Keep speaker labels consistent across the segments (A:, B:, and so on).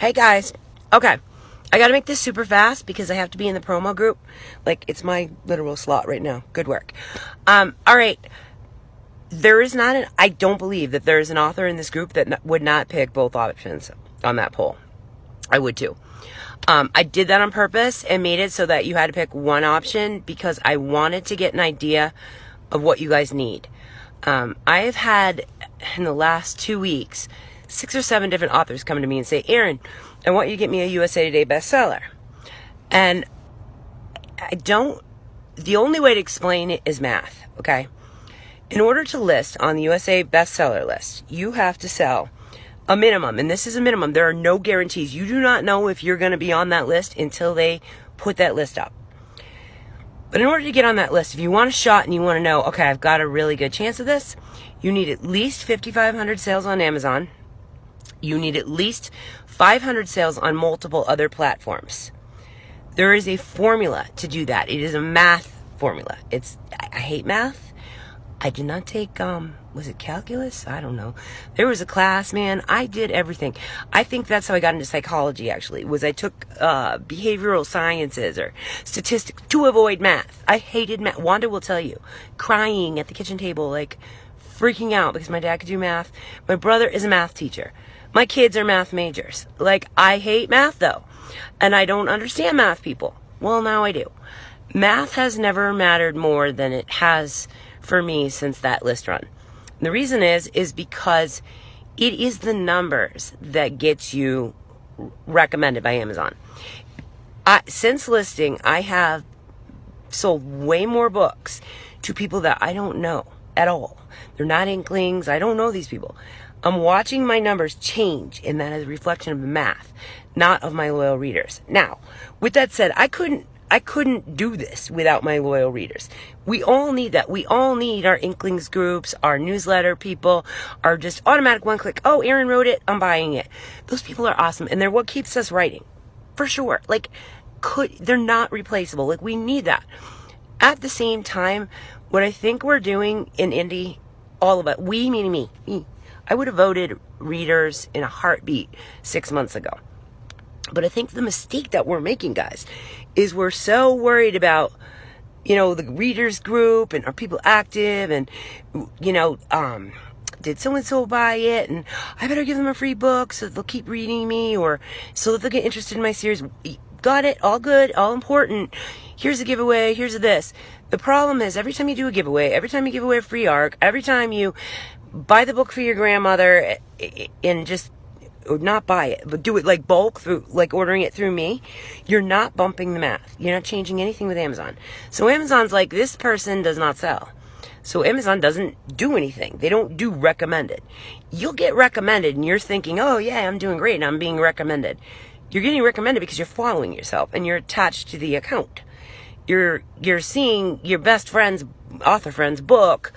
A: Hey guys. Okay. I gotta make this super fast because I have to be in the promo group. Like, it's my literal slot right now. Good work. Alright. I don't believe that there is an author in this group that would not pick both options on that poll. I would too. I did that on purpose and made it so that you had to pick one option because I wanted to get an idea of what you guys need. I have had, in the last 2 weeks, 6 or 7 different authors come to me and say, Erin, I want you to get me a USA Today bestseller. And the only way to explain it is math, okay? In order to list on the USA bestseller list, you have to sell a minimum, and this is a minimum. There are no guarantees. You do not know if you're going to be on that list until they put that list up. But in order to get on that list, if you want a shot and you want to know, okay, I've got a really good chance of this, you need at least 5,500 sales on Amazon. You need at least 500 sales on multiple other platforms. There is a formula to do that. It is a math formula. I hate math. I did not take, was it calculus? I don't know. There was a class, man. I did everything. I think that's how I got into psychology, actually, was I took behavioral sciences or statistics to avoid math. I hated math. Wanda will tell you, crying at the kitchen table, like freaking out because my dad could do math. My brother is a math teacher. My kids are math majors. Like, I hate math, though. And I don't understand math, people. Well, now I do. Math has never mattered more than it has for me since that list run. And the reason is because it is the numbers that gets you recommended by Amazon. Since listing, I have sold way more books to people that I don't know at all. They're not inklings. I don't know these people. I'm watching my numbers change, and that is a reflection of the math, not of my loyal readers. Now, with that said, I couldn't do this without my loyal readers. We all need that. We all need our inklings groups, our newsletter people, our just automatic one click. Oh, Erin wrote it. I'm buying it. Those people are awesome. And they're what keeps us writing. For sure. Like, they're not replaceable. Like, we need that. At the same time, what I think we're doing in indie, all of it, we meaning me, I would have voted readers in a heartbeat 6 months ago. But I think the mistake that we're making, guys, is we're so worried about, the readers group and are people active and, did so-and-so buy it and I better give them a free book so they'll keep reading me or so that they'll get interested in my series. Got it. All good. All important. Here's a giveaway. Here's a this. The problem is every time you do a giveaway, every time you give away a free arc, every time you buy the book for your grandmother and just or not buy it, but do it like bulk through, like ordering it through me, you're not bumping the math. You're not changing anything with Amazon. So Amazon's like, this person does not sell. So Amazon doesn't do anything. They don't do recommended. You'll get recommended and you're thinking, oh yeah, I'm doing great and I'm being recommended. You're getting recommended because you're following yourself and you're attached to the account. You're seeing your best friend's, author friend's book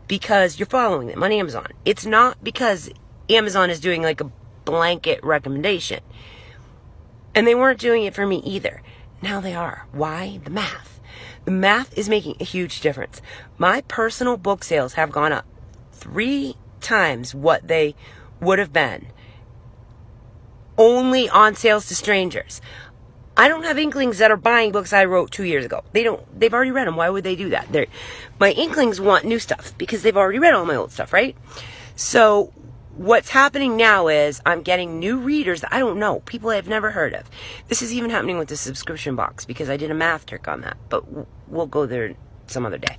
A: because you're following them on Amazon. It's not because Amazon is doing like a blanket recommendation. And they weren't doing it for me either. Now they are. Why? The math. The math is making a huge difference. My personal book sales have gone up 3 times what they would have been only on sales to strangers. I don't have inklings that are buying books I wrote 2 years ago. They've already read them. Why would they do that? My inklings want new stuff because they've already read all my old stuff, right? So what's happening now is I'm getting new readers that I don't know, people I've never heard of. This is even happening with the subscription box because I did a math trick on that, but we'll go there some other day.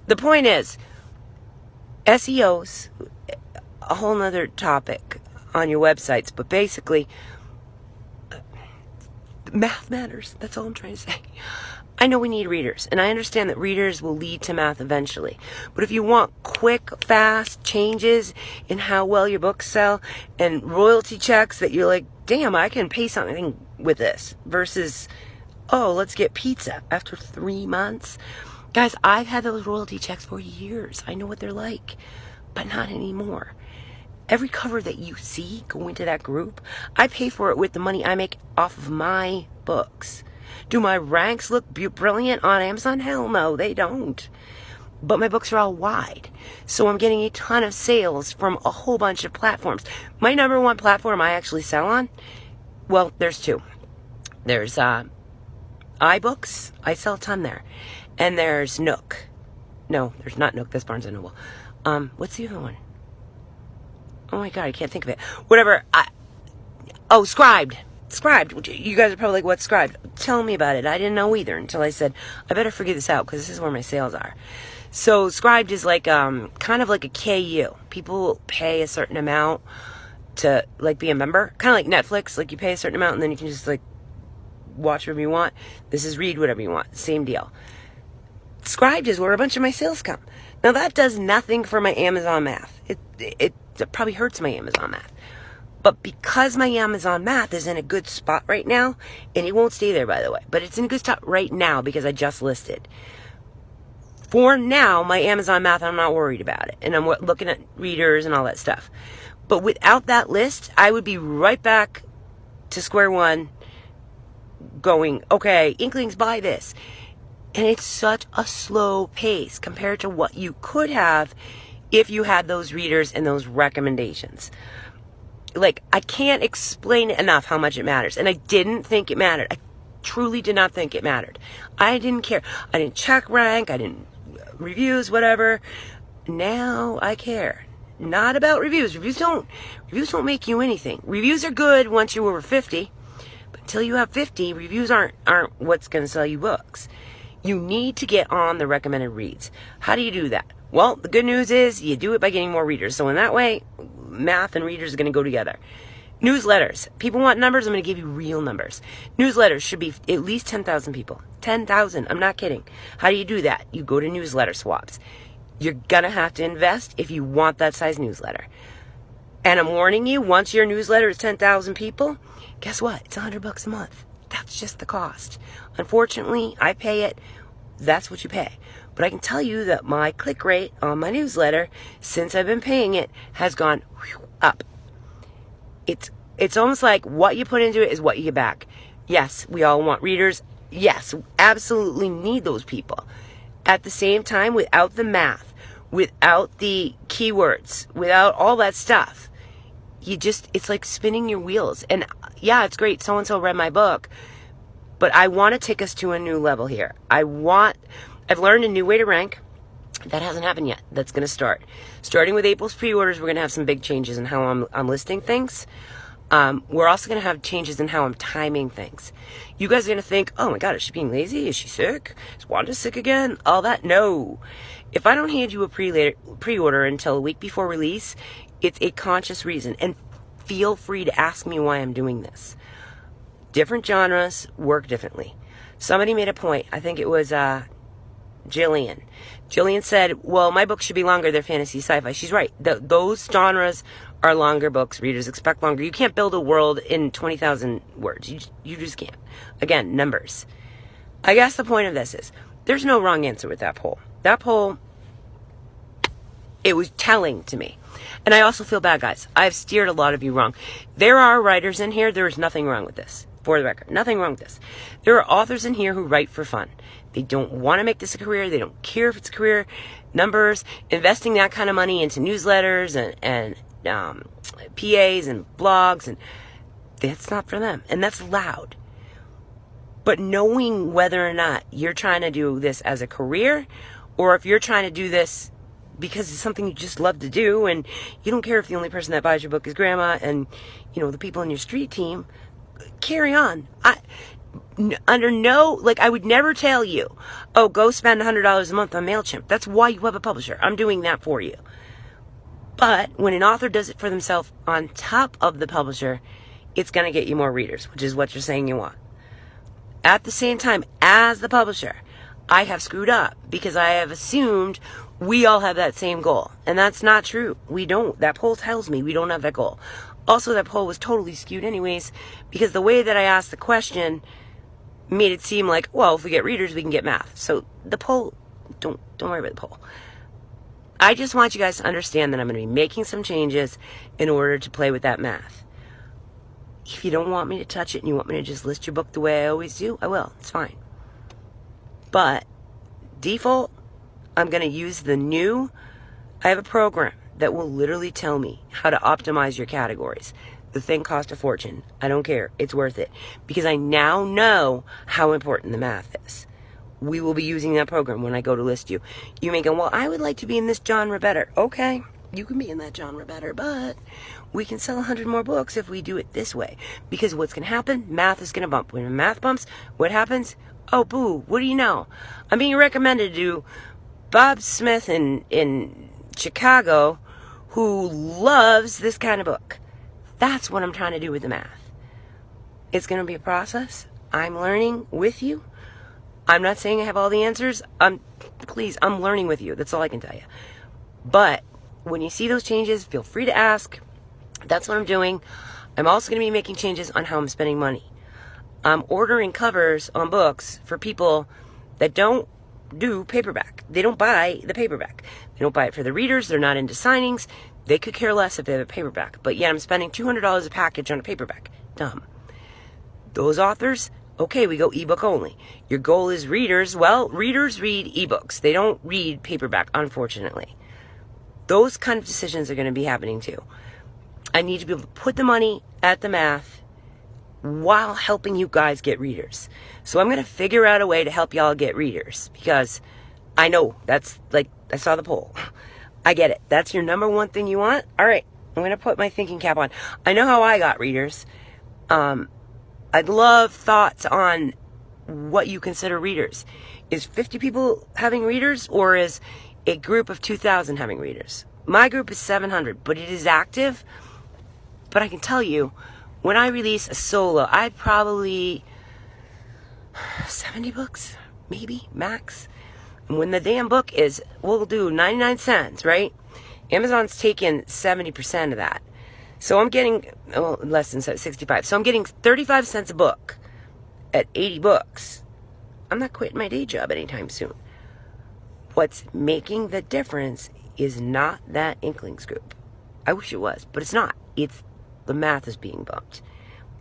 A: The point is, SEO's a whole nother topic on your websites, but basically, math matters. That's all I'm trying to say. I know we need readers, and I understand that readers will lead to math eventually. But if you want quick, fast changes in how well your books sell and royalty checks that you're like, damn, I can pay something with this versus, oh, let's get pizza after 3 months. Guys, I've had those royalty checks for years. I know what they're like, but not anymore. Every cover that you see go into that group, I pay for it with the money I make off of my books. Do my ranks look brilliant on Amazon? Hell no, they don't. But my books are all wide. So I'm getting a ton of sales from a whole bunch of platforms. My number one platform I actually sell on well, there's two. There's iBooks. I sell a ton there. And there's Nook. No, there's not Nook. That's Barnes & Noble. What's the other one? Oh my God, I can't think of it. Whatever. Scribed. Scribed. You guys are probably like, what's Scribed? Tell me about it. I didn't know either until I said, I better figure this out because this is where my sales are. So Scribed is like kind of like a KU. People pay a certain amount to like be a member. Kind of like Netflix. Like you pay a certain amount and then you can just like watch whatever you want. This is read whatever you want. Same deal. Scribed is where a bunch of my sales come. Now that does nothing for my Amazon math. It probably hurts my Amazon math. But because my Amazon math is in a good spot right now, and it won't stay there by the way, but it's in a good spot right now because I just listed. For now, my Amazon math, I'm not worried about it. And I'm looking at readers and all that stuff. But without that list, I would be right back to square one going, okay, Inklings, buy this. And it's such a slow pace compared to what you could have if you had those readers and those recommendations. Like, I can't explain enough how much it matters. And I didn't think it mattered. I truly did not think it mattered. I didn't care. I didn't check rank. I didn't reviews, whatever. Now I care. Not about reviews. Reviews don't make you anything. Reviews are good once you're over 50. But until you have 50, reviews aren't what's going to sell you books. You need to get on the recommended reads. How do you do that? Well, the good news is you do it by getting more readers. So in that way, math and readers are going to go together. Newsletters. People want numbers. I'm going to give you real numbers. Newsletters should be at least 10,000 people. 10,000. I'm not kidding. How do you do that? You go to newsletter swaps. You're going to have to invest if you want that size newsletter. And I'm warning you, once your newsletter is 10,000 people, guess what? It's $100 a month. That's just the cost. Unfortunately, I pay it. That's what you pay. But I can tell you that my click rate on my newsletter, since I've been paying it, has gone up. It's almost like what you put into it is what you get back. Yes, we all want readers. Yes, absolutely need those people. At the same time, without the math, without the keywords, without all that stuff, it's like spinning your wheels. And yeah, it's great. So-and-so read my book, but I want to take us to a new level here. I've learned a new way to rank. That hasn't happened yet. That's going to start. Starting with April's pre-orders, we're going to have some big changes in how I'm listing things. We're also going to have changes in how I'm timing things. You guys are going to think, oh my God, is she being lazy? Is she sick? Is Wanda sick again? All that? No. If I don't hand you a pre-order until a week before release, it's a conscious reason. And feel free to ask me why I'm doing this. Different genres work differently. Somebody made a point. I think it was Jillian. Jillian said, well, my books should be longer. They're fantasy sci-fi. She's right. Those genres are longer books. Readers expect longer. You can't build a world in 20,000 words. You just can't. Again, numbers. I guess the point of this is there's no wrong answer with that poll. That poll, it was telling to me. And I also feel bad, guys. I've steered a lot of you wrong. There are writers in here. There is nothing wrong with this. For the record, nothing wrong with this. There are authors in here who write for fun. They don't want to make this a career. They don't care if it's a career. Numbers, investing that kind of money into newsletters and PAs and blogs, and that's not for them. And that's loud. But knowing whether or not you're trying to do this as a career, or if you're trying to do this because it's something you just love to do, and you don't care if the only person that buys your book is grandma and, the people in your street team, carry on. I would never tell you, oh, go spend $100 a month on MailChimp. That's why you have a publisher. I'm doing that for you. But when an author does it for themselves on top of the publisher, it's going to get you more readers, which is what you're saying you want. At the same time, as the publisher, I have screwed up because I have assumed we all have that same goal. And that's not true. We don't. That poll tells me we don't have that goal. Also, that poll was totally skewed anyways, because the way that I asked the question made it seem like, well, if we get readers, we can get math. So the poll, don't worry about the poll. I just want you guys to understand that I'm going to be making some changes in order to play with that math. If you don't want me to touch it and you want me to just list your book the way I always do, I will. It's fine. But default, I'm going to use I have a program that will literally tell me how to optimize your categories. The thing cost a fortune. I don't care. It's worth it. Because I now know how important the math is. We will be using that program when I go to list you. You may go, well, I would like to be in this genre better. Okay, you can be in that genre better, but we can sell 100 more books if we do it this way. Because what's going to happen? Math is going to bump. When math bumps, what happens? Oh, boo, what do you know? I'm being recommended to Bob Smith in Chicago, who loves this kind of book. That's what I'm trying to do with the math. It's going to be a process. I'm learning with you. I'm not saying I have all the answers. Please, I'm learning with you. That's all I can tell you. But when you see those changes, feel free to ask. That's what I'm doing. I'm also going to be making changes on how I'm spending money. I'm ordering covers on books for people that don't do paperback. They don't buy the paperback. They don't buy it for the readers. They're not into signings. They could care less if they have a paperback. But yet I'm spending $200 a package on a paperback. Dumb. Those authors, okay, we go ebook only. Your goal is readers. Well, readers read ebooks. They don't read paperback, unfortunately. Those kind of decisions are going to be happening too. I need to be able to put the money at the math while helping you guys get readers. So I'm going to figure out a way to help y'all get readers, because I know that's like, I saw the poll. I get it. That's your number one thing you want? All right, I'm going to put my thinking cap on. I know how I got readers. I'd love thoughts on what you consider readers. Is 50 people having readers, or is a group of 2,000 having readers? My group is 700, but it is active. But I can tell you, when I release a solo, I'd probably 70 books, maybe, max. And when the damn book is, we'll do 99 cents, right? Amazon's taking 70% of that. So I'm getting, less than 65. So I'm getting 35 cents a book at 80 books. I'm not quitting my day job anytime soon. What's making the difference is not that Inklings group. I wish it was, but it's not. It's the math is being bumped.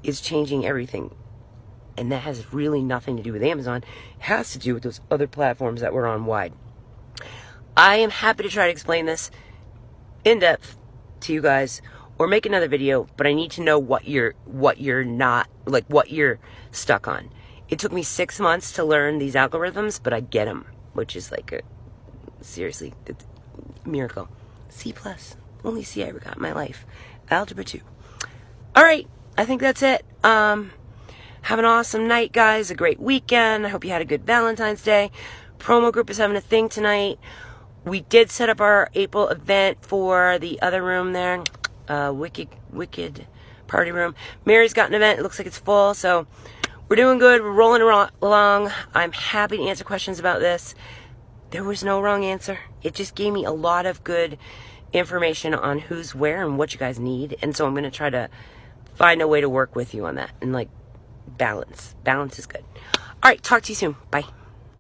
A: It's changing everything. And that has really nothing to do with Amazon. It has to do with those other platforms that we're on wide. I am happy to try to explain this in depth to you guys, or make another video, but I need to know what you're not, like what you're stuck on. It took me 6 months to learn these algorithms, but I get them, which is like seriously, it's a miracle. C+, only C I ever got in my life. Algebra 2. All right, I think that's it. Have an awesome night, guys. A great weekend. I hope you had a good Valentine's Day. Promo group is having a thing tonight. We did set up our April event for the other room there. Wicked party room. Mary's got an event. It looks like it's full, so we're doing good. We're rolling along. I'm happy to answer questions about this. There was no wrong answer. It just gave me a lot of good information on who's where and what you guys need. And so I'm going to try to find a way to work with you on that. And like balance. Balance is good. All right. Talk to you soon. Bye.